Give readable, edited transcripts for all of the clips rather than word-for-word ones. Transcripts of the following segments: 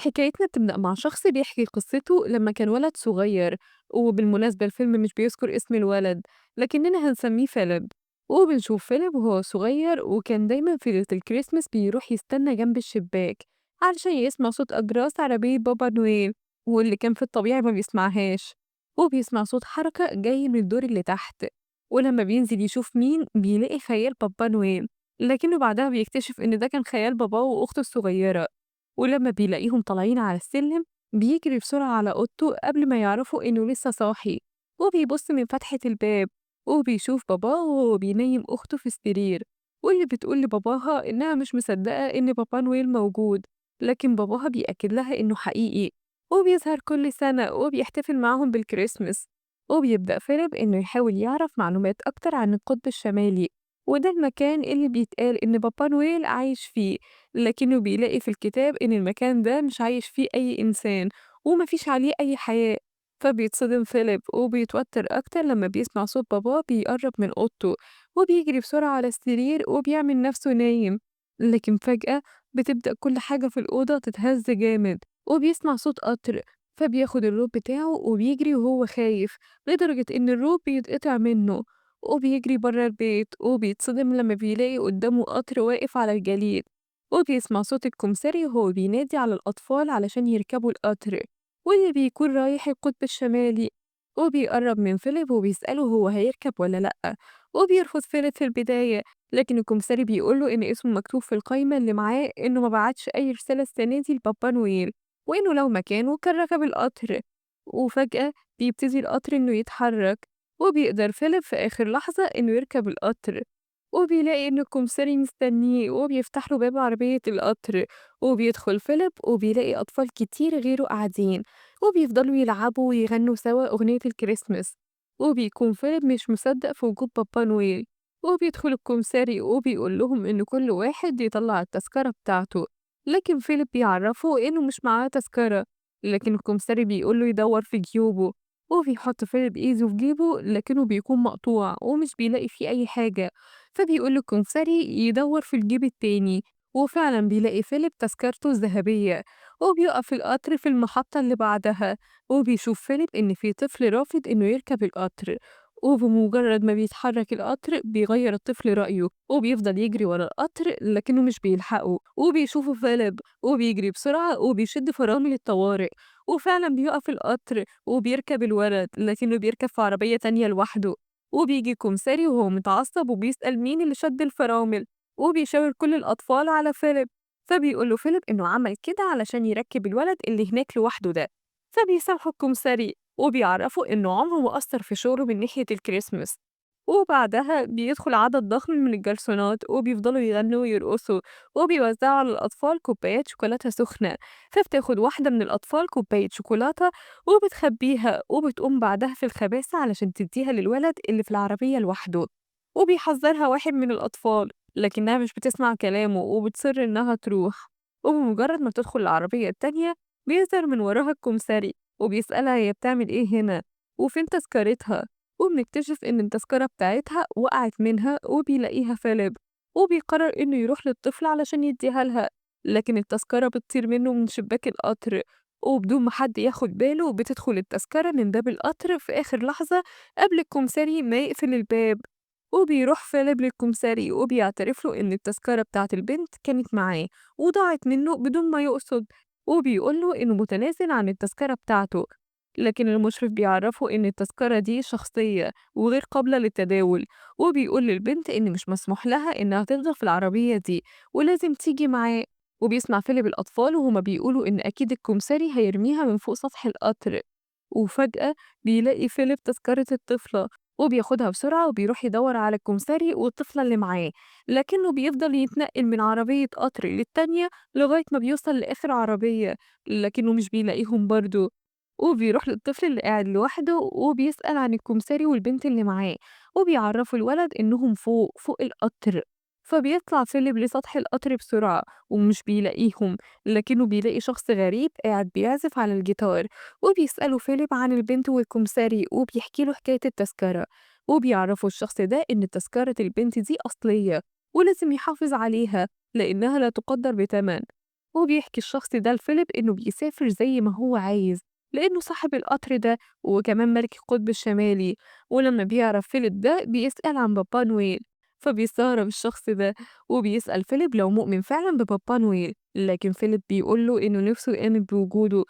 حكايتنا بتبدأ مع شخص بيحكي قصته لما كان ولد صغير. وبالمناسبة الفيلم مش بيذكر اسم الولد، لكننا هنسميه فيليب. وبنشوف فيليب وهو صغير وكان دايما في ليلة الكريسماس بيروح يستنى جنب الشباك علشان يسمع صوت أجراس عربية بابا نويل، واللي كان في الطبيعي ما بيسمعهاش. وبيسمع صوت حركة جاي من الدور اللي تحت، ولما بينزل يشوف مين بيلاقي خيال بابا نويل، لكنه بعدها بيكتشف إن ده كان خيال باباه وأخته الصغيرة. ولما بيلاقيهم طالعين على السلم بيجري بسرعة على أوضته قبل ما يعرفوا إنه لسه صاحي، وبيبص من فتحة الباب وبيشوف باباه وهو بينيم أخته في السرير، واللي بتقول لباباها إنها مش مصدقة إن بابا نويل موجود، لكن باباها بيأكد لها إنه حقيقي وبيظهر كل سنة وبيحتفل معاهم بالكريسماس. وبيبدأ فيليب إنه يحاول يعرف معلومات أكتر عن القطب الشمالي، وده المكان اللي بيتقال إن بابا نويل عايش فيه، لكنه بيلاقي في الكتاب إن المكان ده مش عايش فيه أي إنسان ومفيش عليه أي حياة. فبيتصدم فيليب وبيتوتر أكتر لما بيسمع صوت باباه بيقرب من أوضته، وبيجري بسرعة على السرير وبيعمل نفسه نايم. لكن فجأة بتبدأ كل حاجة في الأوضة تتهز جامد، وبيسمع صوت قطر. فبياخد الروب بتاعه وبيجري وهو خايف لدرجة إن الروب بيتقطع منه، وبيجري برا البيت وبيتصدم لما بيلاقي قدامه قطر واقف على الجليد. وبيسمع صوت الكمثري وهو بينادي على الأطفال علشان يركبوا القطر، واللي بيكون رايح القطب الشمالي. وبيقرب من فيليب وبيسأله هو هيركب ولا لأ، وبيرفض فيليب في البداية، لكن الكمثري بيقوله إن اسمه مكتوب في القايمة اللي معاه إنه ما بعتش أي رسالة السنة دي لبابا نويل، وإنه لو مكانه كان ركب القطر. وفجأة بيبتدي القطر إنه يتحرك، وبيقدر فيليب في آخر لحظة إنه يركب القطر، وبيلاقي إن الكمثري مستنيه وبيفتح له باب عربية القطر. وبيدخل فيليب وبيلاقي أطفال كتير غيره قاعدين وبيفضلوا يلعبوا ويغنوا سوا أغنية الكريسماس. وبيكون فيليب مش مصدق في وجود بابا نويل، وبيدخل الكمثري وبيقول لهم إن كل واحد يطلع التذكرة بتاعته، لكن فيليب بيعرفه إنه مش معاه تذكرة. لكن الكمثري بيقوله يدور في جيوبه، وبيحط فيليب إيده في جيبه لكنه بيكون مقطوع ومش بيلاقي فيه أي حاجة. فبيقول له الكمثري يدور في الجيب التاني، وفعلا بيلاقي فيليب تذكرته الذهبية. وبيقف القطر في المحطة اللي بعدها، وبيشوف فيليب إن في طفل رافض إنه يركب القطر، وبمجرد ما بيتحرك القطر بيغير الطفل رأيه وبيفضل يجري ورا القطر لكنه مش بيلحقه. وبيشوفه فيليب وبيجري بسرعة وبيشد فرامل الطوارئ، وفعلا بيقف القطر وبيركب الولد لكنه بيركب في عربية تانية لوحده. وبيجي كومساري وهو متعصب وبيسأل مين اللي شد الفرامل، وبيشاور كل الأطفال على فيليب. فبيقول له فيليب إنه عمل كده علشان يركب الولد اللي هناك لوحده ده. فبيسامحه الكمثري وبيعرفوا إنه عمره ما أثر في شغله من ناحية الكريسماس. وبعدها بيدخل عدد ضخم من الجرسونات وبيفضلوا يغنوا ويرقصوا، وبيوزعوا على الأطفال كوبايات شوكولاتة سخنة. فبتاخد واحدة من الأطفال كوباية شوكولاتة وبتخبيها، وبتقوم بعدها في الخباثة علشان تديها للولد اللي في العربية لوحده. وبيحذرها واحد من الأطفال لكنها مش بتسمع كلامه وبتصر إنها تروح. وبمجرد ما تدخل العربية التانية بيظهر من وراها الكمثري وبيسألها هي بتعمل إيه هنا وفين تذكرتها. وبنكتشف إن التذكرة بتاعتها وقعت منها وبيلاقيها فيليب، وبيقرر إنه يروح للطفل علشان يديها لها، لكن التذكرة بتطير منه من شباك القطر. وبدون ما حد ياخد باله بتدخل التذكرة من باب القطر في آخر لحظة قبل الكمثري ما يقفل الباب. وبيروح فيليب للكمثري وبيعترف له إن التذكرة بتاعت البنت كانت معاه وضاعت منه بدون ما يقصد، وبيقول له إنه متنازل عن التذكرة بتاعته. لكن المشرف بيعرفه إن التذكرة دي شخصية وغير قابلة للتداول، وبيقول للبنت إن مش مسموح لها إنها تفضل في العربية دي ولازم تيجي معاه. وبيسمع فيليب الأطفال وهما بيقولوا إن أكيد الكمثري هيرميها من فوق سطح القطر. وفجأة بيلاقي فيليب تذكرة الطفلة وبياخدها بسرعة وبيروح يدور على الكمثري والطفلة اللي معاه، لكنه بيفضل يتنقل من عربية قطر للتانية لغاية ما بيوصل لآخر عربية، لكنه مش بيلاقيهم برضه. وبيروح للطفل اللي قاعد لوحده وبيسأل عن الكمثري والبنت اللي معاه، وبيعرفوا الولد إنهم فوق القطر. فبيطلع فيليب لسطح القطر بسرعة ومش بيلاقيهم، لكنه بيلاقي شخص غريب قاعد بيعزف على الجيتار. وبيسأله فيليب عن البنت والكمثري وبيحكي له حكاية التذكرة، وبيعرفوا الشخص ده إن تذكرة البنت دي أصلية ولازم يحافظ عليها لأنها لا تقدر بتمن. وبيحكي الشخص ده لفيليب إنه بيسافر زي ما هو عايز لإنه صاحب القطر ده وكمان ملك القطب الشمالي. ولما بيعرف فيليب ده بيسأل عن بابا نويل، فبيستغرب الشخص ده وبيسأل فيليب لو مؤمن فعلا ببابا نويل، لكن فيليب بيقوله إنه نفسه يآمن بوجوده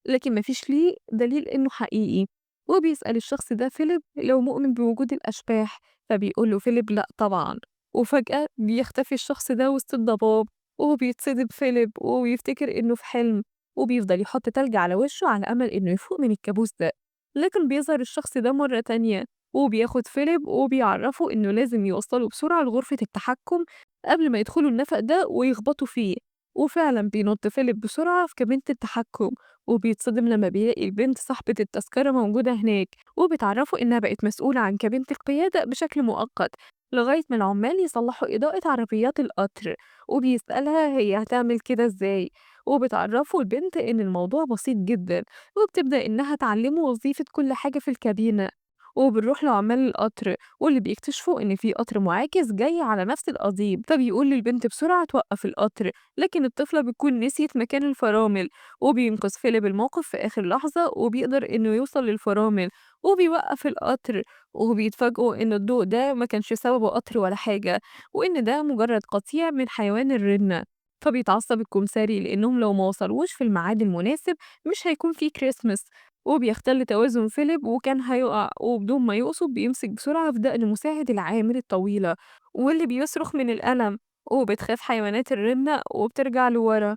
لكن مفيش ليه دليل إنه حقيقي. وبيسأل الشخص ده فيليب لو مؤمن بوجود الأشباح، فبيقوله فيليب لأ طبعا. وفجأة بيختفي الشخص ده وسط الضباب، وبيتصدم فيليب وبيفتكر إنه في حلم، وبيفضل يحط تلج على وشه على أمل إنه يفوق من الكابوس ده. لكن بيظهر الشخص ده مرة تانية وبياخد فيليب وبيعرفه إنه لازم يوصله بسرعة لغرفة التحكم قبل ما يدخلوا النفق ده ويخبطوا فيه. وفعلا بينط فيليب بسرعة في كابينة التحكم، وبيتصدم لما بيلاقي البنت صاحبة التذكرة موجودة هناك، وبتعرفه إنها بقت مسؤولة عن كابينة القيادة بشكل مؤقت لغاية ما العمال يصلحوا إضاءة عربيات القطر. وبيسألها هي هتعمل كده إزاي، وبتعرفه البنت إن الموضوع بسيط جدا، وبتبدأ إنها تعلمه وظيفة كل حاجة في الكابينة. وبنروح لعمال القطر واللي بيكتشفوا إن في قطر معاكس جاي على نفس القضيب، فبيقول للبنت بسرعة توقف القطر، لكن الطفلة بتكون نسيت مكان الفرامل. وبينقذ فيليب الموقف في آخر لحظة وبيقدر إنه يوصل للفرامل وبيوقف القطر. وبيتفاجئوا إن الضوء ده ما كانش سببه قطر ولا حاجة، وإن ده مجرد قطيع من حيوان الرنة. فبيتعصب الكمساري لأنهم لو ما وصلوش في الميعاد المناسب مش هيكون في كريسماس. وبيختل توازن فيليب وكان هيقع، وبدون ما يقصد بيمسك بسرعة في دقن مساعد العامل الطويلة واللي بيصرخ من الألم. وبتخاف حيوانات الرنة وبترجع لورا،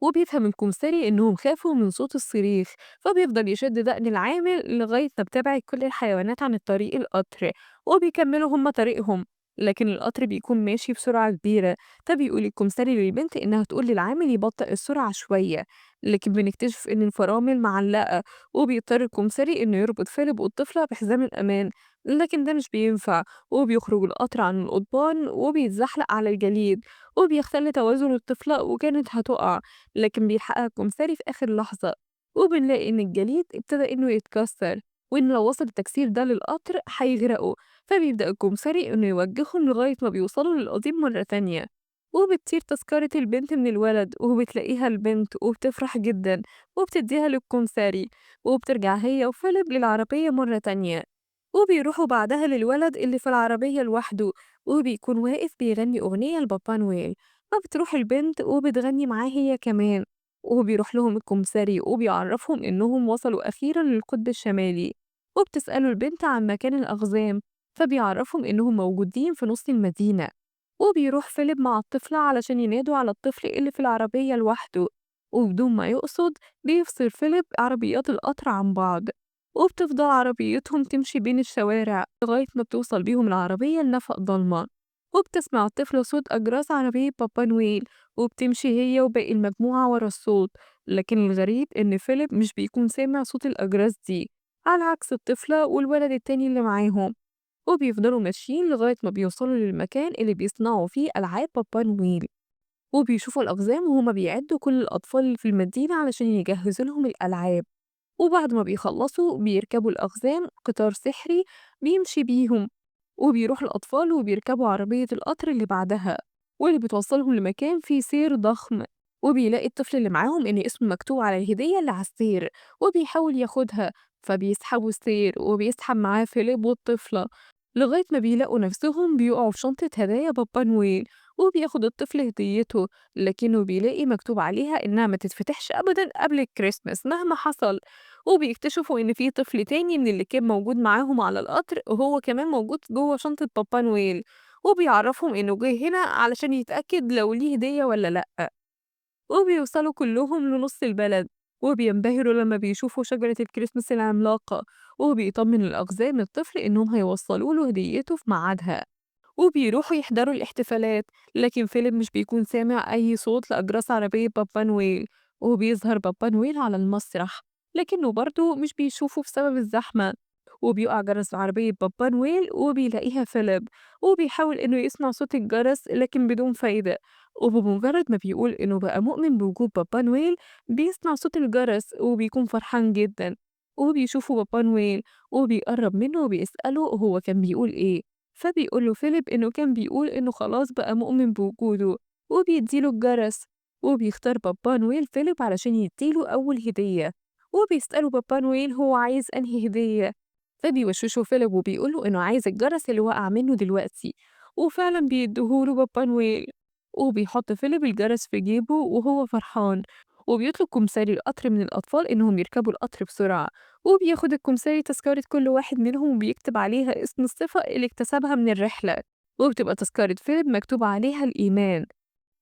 وبيفهم الكمثري إنهم خافوا من صوت الصريخ، فبيفضل يشد دقن العامل لغاية ما بتبعد كل الحيوانات عن الطريق القطر. وبيكملوا هما طريقهم، لكن القطر بيكون ماشي بسرعة كبيرة، فبيقول الكمثري للبنت إنها تقول للعامل يبطئ السرعة شوية، لكن بنكتشف إن الفرامل معلقة. وبيضطر الكمثري إنه يربط فيليب والطفلة بحزام الأمان، لكن ده مش بينفع. وبيخرج القطر عن القضبان وبيتزحلق على الجليد، وبيختل توازن الطفلة وكانت هتقع، لكن بيلحقها الكمثري في آخر لحظة. وبنلاقي إن الجليد ابتدى إنه يتكسر، وإن لو وصل التكسير ده للقطر هيغرقوا. فبيبدأ الكمثري إنه يوجههم لغاية ما بيوصلوا للقضيب مرة تانية. وبتطير تذكرة البنت من الولد وبتلاقيها البنت وبتفرح جدا وبتديها للكمثري، وبترجع هي وفيليب للعربية مرة تانية. وبيروحوا بعدها للولد اللي في العربية لوحده، وبيكون واقف بيغني أغنية لبابا نويل، فبتروح البنت وبتغني معاه هي كمان. وبيروح لهم الكمثري وبيعرفهم إنهم وصلوا أخيرا للقطب الشمالي، وبتسأله البنت عن مكان الأقزام، فبيعرفهم إنهم موجودين في نص المدينة. وبيروح فيليب مع الطفلة علشان ينادوا على الطفل اللي في العربية لوحده، وبدون ما يقصد بيفصل فيليب عربيات القطر عن بعض، وبتفضل عربيتهم تمشي بين الشوارع لغاية ما بتوصل بيهم العربية لنفق ضلمة. وبتسمع الطفلة صوت أجراس عربية بابا نويل، وبتمشي هي وباقي المجموعة ورا الصوت، لكن الغريب إن فيليب مش بيكون سامع صوت الأجراس دي على عكس الطفلة والولد التاني اللي معاهم. وبيفضلوا ماشيين لغاية ما بيوصلوا للمكان اللي بيصنعوا فيه ألعاب بابا نويل، وبيشوفوا الأقزام وهما بيعدوا كل الأطفال اللي في المدينة علشان يجهزوا لهم الألعاب. وبعد ما بيخلصوا بيركبوا الأقزام قطار سحري بيمشي بيهم، وبيروح الأطفال وبيركبوا عربية القطر اللي بعدها واللي بتوصلهم لمكان فيه سير ضخم. وبيلاقي الطفل اللي معاهم إن اسمه مكتوب على الهدية اللي على السير، وبيحاول ياخدها، فبيسحبوا السير وبيسحب معاه فيليب والطفلة لغاية ما بيلاقوا نفسهم بيقعوا في شنطة هدايا بابا نويل. وبياخد الطفل هديته، لكنه بيلاقي مكتوب عليها إنها ما تتفتحش أبدا قبل الكريسماس مهما حصل. وبيكتشفوا إن في طفل تاني من اللي كان موجود معاهم على القطر وهو كمان موجود جوه شنطة بابا نويل، وبيعرفهم إنه جاي هنا علشان يتأكد لو ليه هدية ولا لأ. وبيوصلوا كلهم لنص البلد، وبينبهروا لما بيشوفوا شجرة الكريسماس العملاقة، وبيطمن الأقزام الطفل إنهم هيوصلوا له هديته في ميعادها. وبيروحوا يحضروا الاحتفالات، لكن فيليب مش بيكون سامع أي صوت لأجراس عربية بابا نويل. وبيظهر بابا نويل على المسرح، لكنه برضه مش بيشوفه بسبب الزحمة. وبيقع جرس عربية بابا نويل وبيلاقيها فيليب، وبيحاول إنه يسمع صوت الجرس لكن بدون فايدة. وبمجرد ما بيقول إنه بقى مؤمن بوجود بابا نويل بيسمع صوت الجرس وبيكون فرحان جدا. وبيشوفه بابا نويل وبيقرب منه وبيسأله هو كان بيقول إيه، فبيقول له فيليب إنه كان بيقول إنه خلاص بقى مؤمن بوجوده، وبيديله الجرس. وبيختار بابا نويل فيليب علشان يديله أول هدية، وبيسأله بابا نويل هو عايز أنهي هدية، فبيوشوشه فيليب وبيقوله إنه عايز الجرس اللي وقع منه دلوقتي، وفعلا بيديهوله بابا نويل. وبيحط فيليب الجرس في جيبه وهو فرحان، وبيطلب كمساري القطر من الأطفال إنهم يركبوا القطر بسرعة، وبياخد الكمساري تذكرة كل واحد منهم وبيكتب عليها اسم الصفة اللي اكتسبها من الرحلة، وبتبقى تذكرة فيليب مكتوب عليها الإيمان.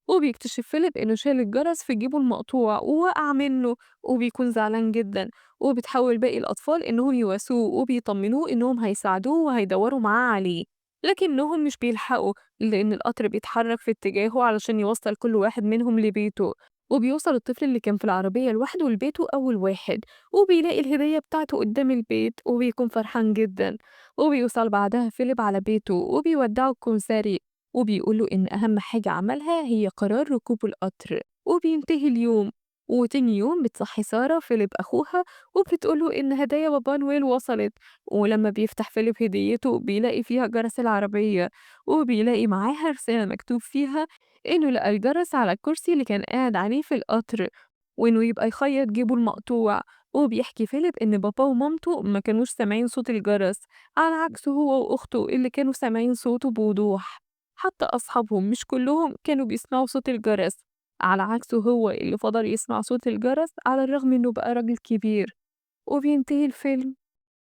وبيكتشف فيليب إنه شال الجرس في جيبه المقطوع ووقع منه، وبيكون زعلان جدا، وبتحاول باقي الأطفال إنهم يواسوه وبيطمنوه إنهم هيساعدوه وهيدوروا معاه عليه، لكنهم مش بيلحقوا لأن القطر بيتحرك في اتجاهه علشان يوصل كل واحد منهم لبيته. وبيوصل الطفل اللي كان في العربية لوحده لبيته أول واحد، وبيلاقي الهدية بتاعته قدام البيت وبيكون فرحان جدا. وبيوصل بعدها فيليب على بيته وبيودعه الكمساري، وبيقول له إن أهم حاجة عملها هي قرار ركوب القطر. وبينتهي اليوم، وتاني يوم بتصحي سارة فيليب أخوها وبتقوله إن هدايا بابا نويل وصلت. ولما بيفتح فيليب هديته بيلاقي فيها جرس العربية، وبيلاقي معاها رسالة مكتوب فيها إنه لقى الجرس على الكرسي اللي كان قاعد عليه في القطر، وإنه يبقى يخيط جيبه المقطوع. وبيحكي فيليب إن بابا ومامته ما كانوش سامعين صوت الجرس، على عكسه هو وأخته اللي كانوا سامعين صوته بوضوح. حتى أصحابهم مش كلهم كانوا بيسمعوا صوت الجرس، على عكسه هو اللي فضل يسمع صوت الجرس على الرغم إنه بقى راجل كبير. وبينتهي الفيلم.